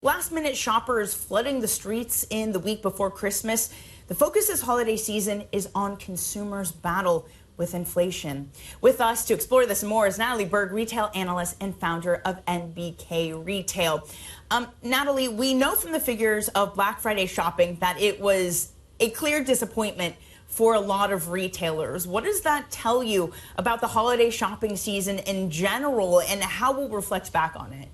Last minute shoppers flooding the streets in the week before Christmas. The focus this holiday season is on consumers' battle with inflation. With us to explore this and more is Natalie Berg, retail analyst and founder of NBK Retail. Natalie, we know from the figures of Black Friday shopping that it was a clear disappointment for a lot of retailers. What does that tell you about the holiday shopping season in general, and how we'll reflect back on it?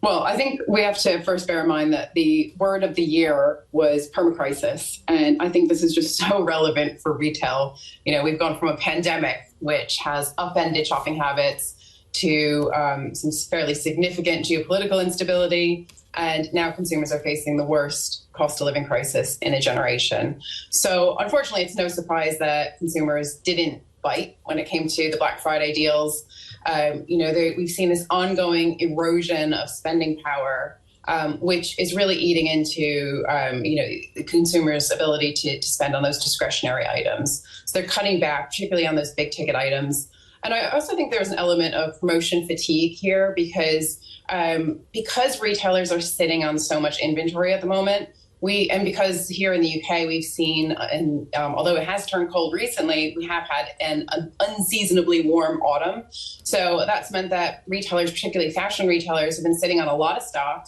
Well, I think we have to first bear in mind that the word of the year was permacrisis. And I think this is just so relevant for retail. You know, we've gone from a pandemic, which has upended shopping habits, to some fairly significant geopolitical instability. And now consumers are facing the worst cost of living crisis in a generation. So unfortunately, it's no surprise that consumers didn't bite when it came to the Black Friday deals. We've seen this ongoing erosion of spending power, which is really eating into, the consumers' ability to spend on those discretionary items. So they're cutting back, particularly on those big ticket items. And I also think there's an element of promotion fatigue here because retailers are sitting on so much inventory at the moment. Because here in the UK we've seen, although it has turned cold recently, we have had an unseasonably warm autumn. So that's meant that retailers, particularly fashion retailers, have been sitting on a lot of stock.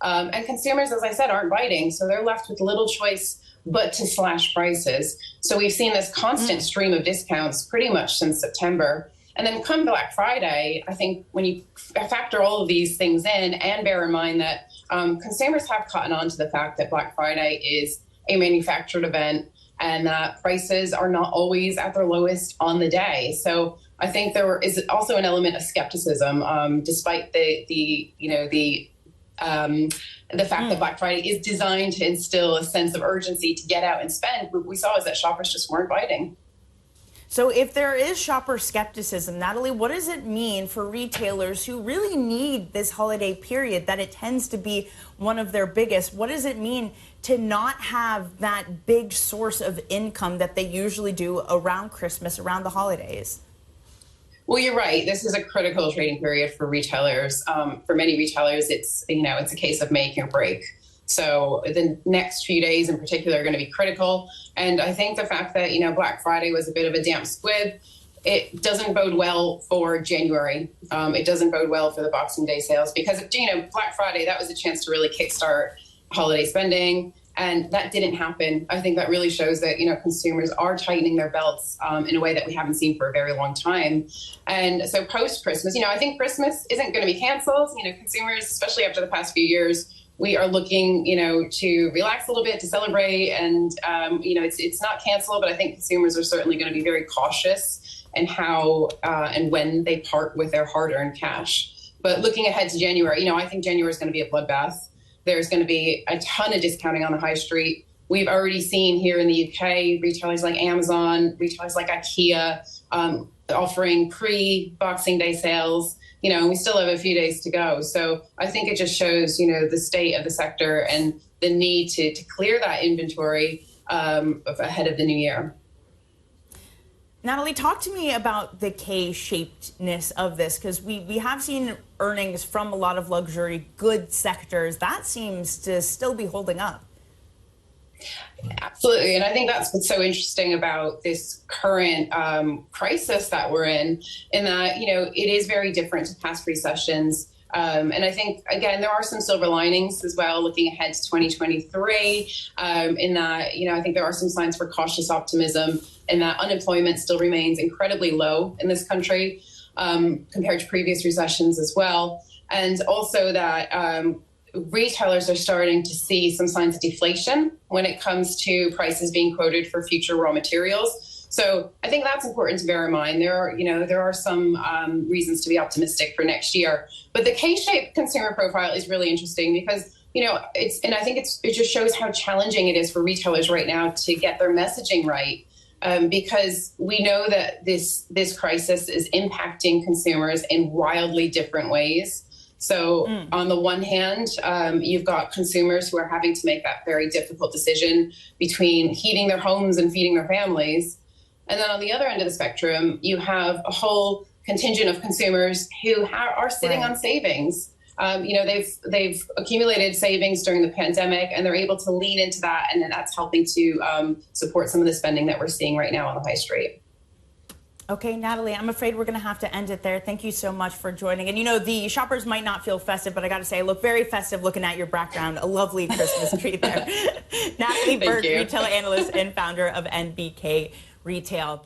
And consumers, as I said, aren't biting. So they're left with little choice but to slash prices. So we've seen this constant stream of discounts pretty much since September. And then come Black Friday, I think when you factor all of these things in and bear in mind that consumers have cottoned on to the fact that Black Friday is a manufactured event and that prices are not always at their lowest on the day. So I think there is also an element of skepticism, despite the fact that Black Friday is designed to instill a sense of urgency to get out and spend. What we saw is that shoppers just weren't biting. So if there is shopper skepticism, Natalie, what does it mean for retailers who really need this holiday period, that it tends to be one of their biggest? What does it mean to not have that big source of income that they usually do around Christmas, around the holidays? Well, you're right. This is a critical trading period for retailers. For many retailers, it's a case of make or break. So the next few days in particular are going to be critical. And I think the fact that, Black Friday was a bit of a damp squib, it doesn't bode well for January. It doesn't bode well for the Boxing Day sales because, Black Friday, that was a chance to really kickstart holiday spending. And that didn't happen. I think that really shows that, consumers are tightening their belts in a way that we haven't seen for a very long time. And so post-Christmas, I think Christmas isn't going to be canceled. Consumers, especially after the past few years, we are looking, to relax a little bit, to celebrate, and it's not canceled, but I think consumers are certainly going to be very cautious in how and when they part with their hard-earned cash. But looking ahead to January, I think January is going to be a bloodbath. There's going to be a ton of discounting on the high street. We've already seen here in the UK retailers like Amazon, retailers like IKEA offering pre-Boxing Day sales. We still have a few days to go. So I think it just shows, the state of the sector and the need to clear that inventory ahead of the new year. Natalie, talk to me about the K-shapedness of this, because we have seen earnings from a lot of luxury goods sectors. That seems to still be holding up. Absolutely. And I think that's what's so interesting about this current crisis that we're in that, it is very different to past recessions. And I think, again, there are some silver linings as well, looking ahead to 2023, in that, I think there are some signs for cautious optimism in that unemployment still remains incredibly low in this country compared to previous recessions as well. And also that retailers are starting to see some signs of deflation when it comes to prices being quoted for future raw materials. So I think that's important to bear in mind. There are some reasons to be optimistic for next year. But the K-shaped consumer profile is really interesting because, it just shows how challenging it is for retailers right now to get their messaging right. Because we know that this crisis is impacting consumers in wildly different ways. So on the one hand, you've got consumers who are having to make that very difficult decision between heating their homes and feeding their families. And then on the other end of the spectrum, you have a whole contingent of consumers who are sitting on savings. they've accumulated savings during the pandemic, and they're able to lean into that, and then that's helping to support some of the spending that we're seeing right now on the high street. Okay, Natalie, I'm afraid we're going to have to end it there. Thank you so much for joining. And the shoppers might not feel festive, but I got to say, I look very festive looking at your background. A lovely Christmas tree there. Natalie Berg, retailer analyst and founder of NBK Retail.